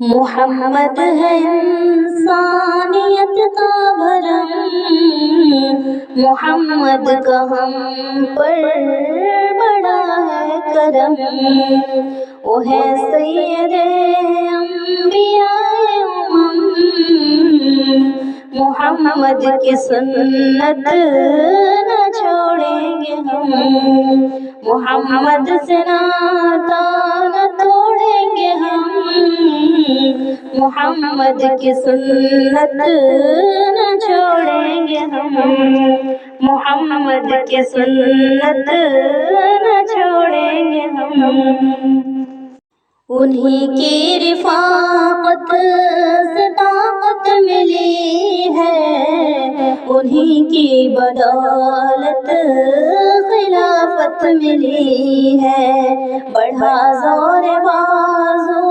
محمد ہے انسانیت کا بھرم، محمد کا ہم پر بڑا ہے کرم، وہ ہے سید انبیاء امم، محمد کی سنت نہ چھوڑیں گے ہم، محمد سے ناتا نہ توڑیں گے ہم، محمد کی سنت نہ چھوڑیں گے ہم، محمد کی سنت نہ چھوڑیں گے ہم۔ انہی کی رفاقت سے طاقت ملی ہے، انہی کی بدولت خلافت ملی ہے، بڑھا زور بازو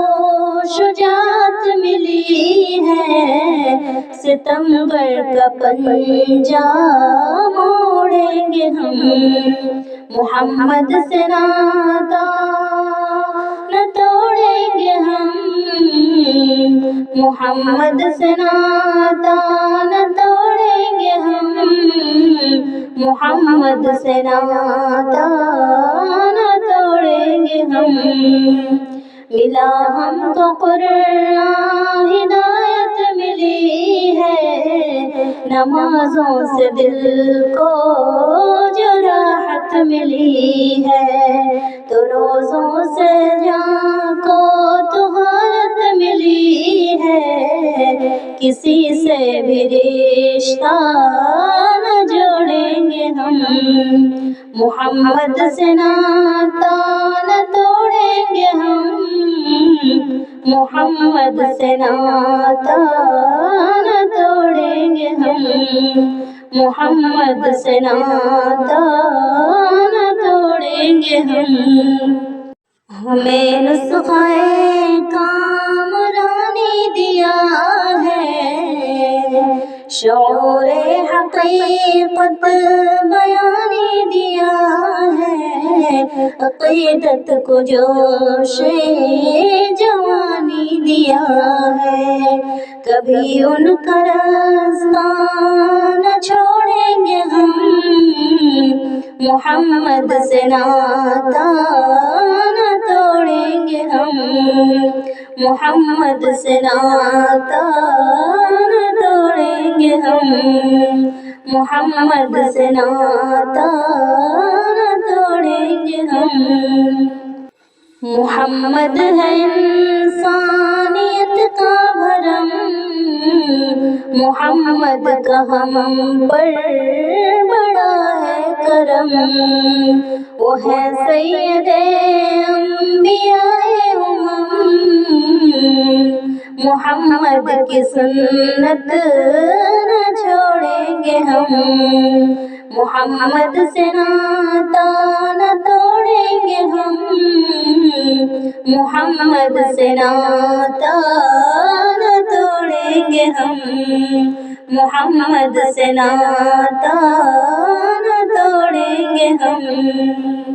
شجاعت ملی ہے، ستمگر کا پنجہ موڑیں گے ہم، محمد سے ناتا نہ توڑیں گے ہم، محمد سے ناتا نہ توڑیں گے ہم، محمد سے ناتا نہ توڑیں گے ہم۔ ملا ہم کو قرآن ہدایت ملی ہے، نمازوں سے دل کو جو راحت ملی ہے، تو روزوں سے جان کو طہارت ملی ہے، کسی سے بھی رشتہ نہ جوڑیں گے ہم، محمد سے ناتا نہ توڑیں گے ہم، محمد سے ناتا نہ توڑیں گے ہم، محمد سے ناتا نہ توڑیں گے ہم۔ ہمیں نسخہ کامرانی دیا ہے، شعور حقیقت بیانی دیا ہے، عقیدت کو جوش جوانی دیا ہے، کبھی ان کا راستہ نہ چھوڑیں گے ہم، محمد سے ناتا نہ توڑیں گے ہم، محمد سے ناتا نہ توڑیں گے ہم، محمد سے ناتا نہ توڑیں گے ہم۔ محمد ہے انسانیت کا بھرم، محمد کا ہم پر بڑا ہے کرم، وہ ہے سید انبیاء امم، محمد کی سنت نہ چھوڑیں گے ہم، محمد سے ناتا نہ توڑیں گے ہم، محمد سے ناتا نہ توڑیں گے ہم، محمد سے ناتا نہ توڑیں گے ہم۔